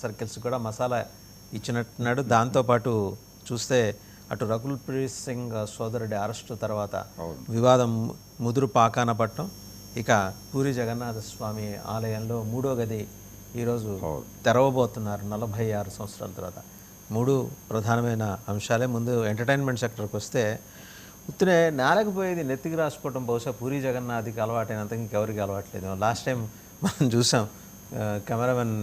Circles కూడా మసాలా ఇచ్చినట్టున్నాడు. దాంతోపాటు చూస్తే అటు రకుల్ ప్రీత్ సింగ్ సోదరుడి అరెస్టు తర్వాత వివాదం ముదురు పాకాన పట్టడం, ఇక పూరి జగన్నాథ స్వామి ఆలయంలో 3వ గది ఈరోజు తెరవబోతున్నారు 46 సంవత్సరాల తర్వాత. 3 ప్రధానమైన అంశాలే. ముందు ఎంటర్టైన్మెంట్ సెక్టర్కి వస్తే ఉత్తినే నేలకపోయేది నెత్తికి రాసుకోవడం బహుశా పూరి జగన్నాథ్కి అలవాటైనంత ఇంకెవరికి అలవాట్లేదు. లాస్ట్ టైం మనం చూసాం కెమెరామెన్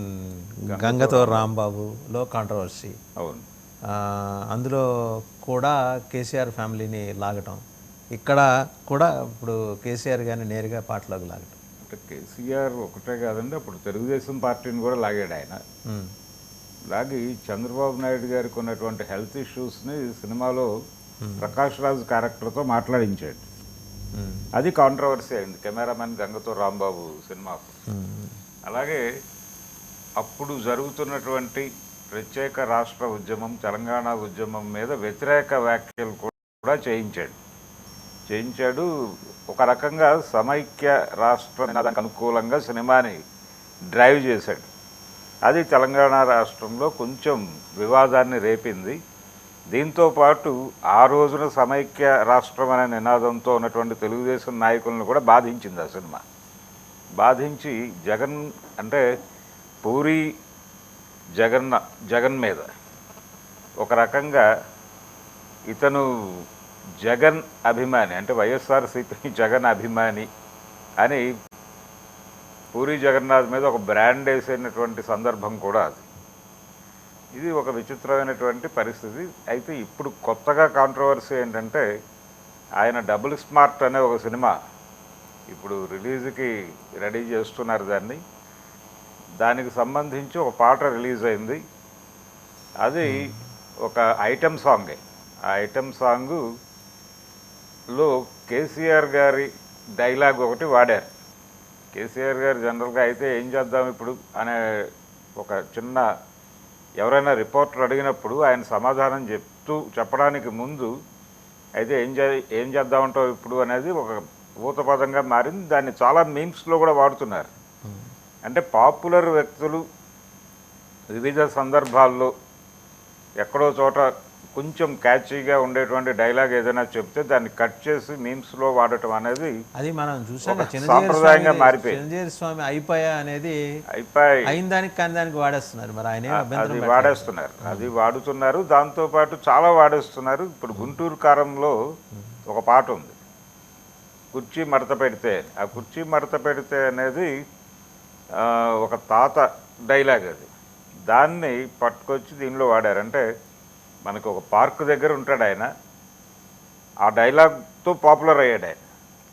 గంగతో రాంబాబులో కాంట్రవర్సీ. అవును, అందులో కూడా కేసీఆర్ ఫ్యామిలీని లాగటం, ఇక్కడ కూడా ఇప్పుడు కేసీఆర్ గారిని నేరుగా పాటలోకి లాగటం. అంటే కేసీఆర్ ఒకటే కాదండి, అప్పుడు తెలుగుదేశం పార్టీని కూడా లాగాడు ఆయన. లాగి చంద్రబాబు నాయుడు గారికి ఉన్నటువంటి హెల్త్ ఇష్యూస్ని సినిమాలో ప్రకాష్ రాజ్ క్యారెక్టర్తో మాట్లాడించాడు. అది కాంట్రవర్సీ అయింది కెమెరామెన్ గంగతో రాంబాబు సినిమాకు. అలాగే అప్పుడు జరుగుతున్నటువంటి ప్రత్యేక రాష్ట్ర ఉద్యమం, తెలంగాణ ఉద్యమం మీద వ్యతిరేక వ్యాఖ్యలు కూడా చేయించాడు. ఒక రకంగా సమైక్య రాష్ట్రానికి అనుకూలంగా సినిమాని డ్రైవ్ చేశాడు. అది తెలంగాణ రాష్ట్రంలో కొంచెం వివాదాన్ని రేపింది. దీంతోపాటు ఆ రోజున సమైక్య రాష్ట్రం అనే నినాదంతో ఉన్నటువంటి తెలుగుదేశం నాయకులను కూడా బాధించింది ఆ సినిమా. బాధించి జగన్ అంటే పూరి జగన్ మీద ఒక రకంగా ఇతను జగన్ అభిమాని, అంటే వైఎస్ఆర్సీపీ జగన్ అభిమాని అని పూరి జగన్నాథ్ మీద ఒక బ్రాండ్ వేసేటువంటి సందర్భం కూడా అది. ఇది ఒక విచిత్రమైనటువంటి పరిస్థితి. అయితే ఇప్పుడు కొత్తగా కాంట్రవర్సీ ఏంటంటే ఆయన డబుల్ స్మార్ట్ అనే ఒక సినిమా ఇప్పుడు రిలీజ్కి రెడీ చేస్తున్నారు. దానికి సంబంధించి ఒక పాట రిలీజ్ అయింది. అది ఒక ఐటెం సాంగే. ఆ ఐటెం సాంగులో కేసీఆర్ గారి డైలాగ్ ఒకటి వాడారు. కేసీఆర్ గారు జనరల్గా అయితే ఏం చేద్దాం ఇప్పుడు అనే ఒక చిన్న ఎవరైనా రిపోర్టర్ అడిగినప్పుడు ఆయన సమాధానం చెప్పడానికి ముందు అయితే ఏం చేద్దామంటావు ఇప్పుడు అనేది ఒక ఊతపదంగా మారింది. దాన్ని చాలా మీమ్స్లో కూడా వాడుతున్నారు. అంటే పాపులర్ వ్యక్తులు వివిధ సందర్భాల్లో ఎక్కడో చోట కొంచెం క్యాచీగా ఉండేటువంటి డైలాగ్ ఏదైనా చెప్తే దాన్ని కట్ చేసి మీమ్స్లో వాడటం అనేది అది మనం చూసాం. సాంప్రదాయంగా మారిపోయింది. చిరంజీవి స్వామి అయిపోయా అనేది అయిన దానికి కానీ దానికి వాడేస్తున్నారు. మరి ఆయన అది వాడేస్తున్నారు, అది వాడుతున్నారు. దాంతోపాటు చాలా వాడేస్తున్నారు. ఇప్పుడు గుంటూరు కారంలో ఒక పాట ఉంది, కుర్చీ మడత పెడితే. ఆ కుర్చీ మడత పెడితే అనేది ఒక తాత డైలాగ్. అది దాన్ని పట్టుకొచ్చి దీనిలో వాడారు. అంటే మనకు ఒక పార్క్ దగ్గర ఉంటాడు ఆయన, ఆ డైలాగ్తో పాపులర్ అయ్యాడు ఆయన.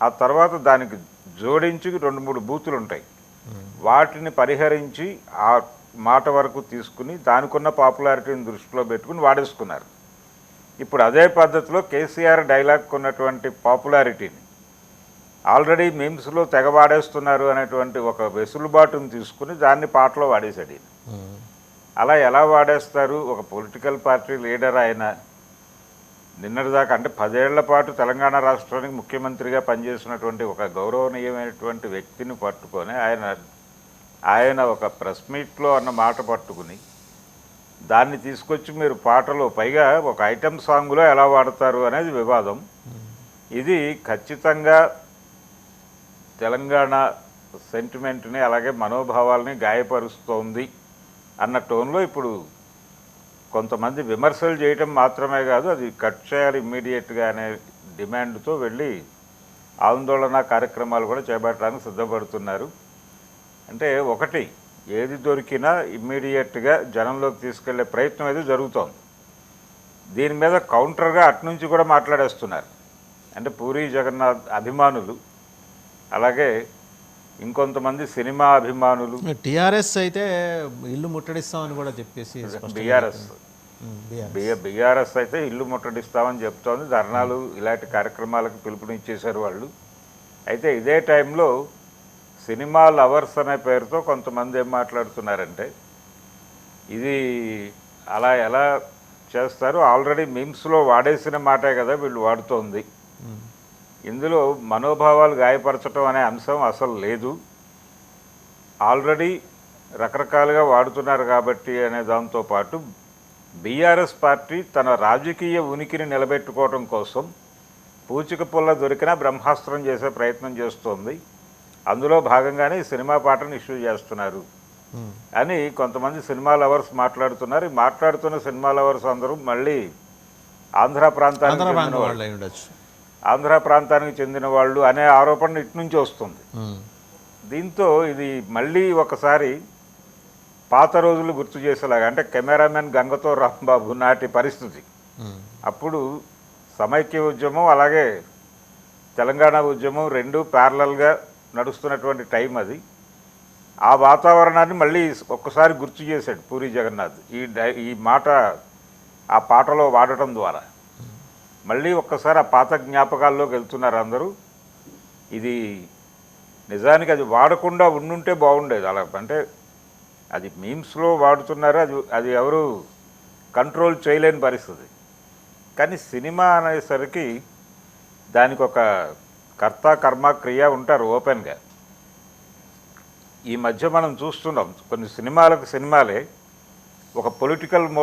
ఆ తర్వాత దానికి జోడించి 2-3 బూతులు ఉంటాయి, వాటిని పరిహరించి ఆ మాట వరకు తీసుకుని దానికున్న పాపులారిటీని దృష్టిలో పెట్టుకుని వాడేసుకున్నారు. ఇప్పుడు అదే పద్ధతిలో కేసీఆర్ డైలాగ్ ఉన్నటువంటి పాపులారిటీని ఆల్రెడీ మీమ్స్లో తెగ వాడేస్తున్నారు అనేటువంటి ఒక వెసులుబాటును తీసుకుని దాన్ని పాటలో వాడేశాడు ఈయన. అలా ఎలా వాడేస్తారు? ఒక పొలిటికల్ పార్టీ లీడర్ ఆయన నిన్నటిదాకా అంటే 10 ఏళ్ల పాటు తెలంగాణ రాష్ట్రానికి ముఖ్యమంత్రిగా పనిచేసినటువంటి ఒక గౌరవనీయమైనటువంటి వ్యక్తిని పట్టుకొని ఆయన ఒక ప్రెస్ మీట్లో అన్న మాట పట్టుకుని దాన్ని తీసుకొచ్చి మీరు పాటలో, పైగా ఒక ఐటెం సాంగ్లో ఎలా వాడతారు అనేది వివాదం. ఇది ఖచ్చితంగా తెలంగాణ సెంటిమెంట్ని అలాగే మనోభావాల్ని గాయపరుస్తోంది అన్న టోన్లో ఇప్పుడు కొంతమంది విమర్శలు చేయటం మాత్రమే కాదు, అది కట్ చేయాలి ఇమ్మీడియట్గా అనే డిమాండ్తో వెళ్ళి ఆందోళన కార్యక్రమాలు కూడా చేపట్టడానికి సిద్ధపడుతున్నారు. అంటే ఒకటి, ఏది దొరికినా ఇమ్మీడియట్గా జనంలోకి తీసుకెళ్లే ప్రయత్నం అయితే జరుగుతోంది. దీని మీద కౌంటర్గా అట్నుంచి కూడా మాట్లాడేస్తున్నారు. అంటే పూరి జగన్నాథ్ అభిమానులు, అలాగే ఇంకొంతమంది సినిమా అభిమానులు. టీఆర్ఎస్ అయితే ఇల్లు ముట్టడిస్తామని కూడా చెప్పేసి, బీఆర్ఎస్ అయితే ఇల్లు ముట్టడిస్తామని చెప్తోంది. ధర్నాలు ఇలాంటి కార్యక్రమాలకు పిలుపునిచ్చేశారు వాళ్ళు. అయితే ఇదే టైంలో సినిమా లవర్స్ అనే పేరుతో కొంతమంది ఏం మాట్లాడుతున్నారంటే ఇది అలా ఎలా చేస్తారు, ఆల్రెడీ మీమ్స్లో వాడేసిన మాటే కదా వీళ్ళు వాడుతోంది, ఇందులో మనోభావాలు గాయపరచడం అనే అంశం అసలు లేదు. ఆల్రెడీ రకరకాలుగా వాడుతున్నారు కాబట్టి అనే దాంతోపాటు బీఆర్ఎస్ పార్టీ తన రాజకీయ ఉనికిని నిలబెట్టుకోవడం కోసం పూచిక పుల్ల దొరికినా బ్రహ్మాస్త్రం చేసే ప్రయత్నం చేస్తోంది. అందులో భాగంగానే ఈ సినిమా పాటను ఇష్యూ చేస్తున్నారు అని కొంతమంది సినిమా లవర్స్ మాట్లాడుతున్నారు. ఈ మాట్లాడుతున్న సినిమా లవర్స్ అందరూ మళ్ళీ ఆంధ్ర ప్రాంతానికి చెందిన వాళ్ళు అయి ఉండొచ్చు. ఆంధ్ర ప్రాంతానికి చెందిన వాళ్ళు అనే ఆరోపణ ఇటు నుంచి వస్తుంది. దీంతో ఇది మళ్ళీ ఒకసారి పాత రోజులు గుర్తు చేసేలాగా, అంటే కెమెరామెన్ గంగతో రాంబాబు నాటి పరిస్థితి. అప్పుడు సమైక్య ఉద్యమం అలాగే తెలంగాణ ఉద్యమం రెండు ప్యారలల్గా నడుస్తున్నటువంటి టైం అది. ఆ వాతావరణాన్ని మళ్ళీ ఒక్కసారి గుర్తు చేశాడు పూరి జగన్నాథ్ ఈ మాట ఆ పాటలో వాడటం ద్వారా. మళ్ళీ ఒక్కసారి ఆ పాత జ్ఞాపకాల్లోకి వెళ్తున్నారు అందరూ. ఇది నిజానికి అది వాడకుండా ఉండుంటే బాగుండేది. అలా అంటే అది మీమ్స్లో వాడుతున్నారు, అది ఎవరు కంట్రోల్ చేయలేని పరిస్థితి. కానీ సినిమా అనేసరికి దానికి ఒక కర్త కర్మ క్రియ ఉంటారు ఓపెన్గా. ఈ మధ్య మనం చూస్తున్నాం కొన్ని సినిమాలకు సినిమాలే ఒక పొలిటికల్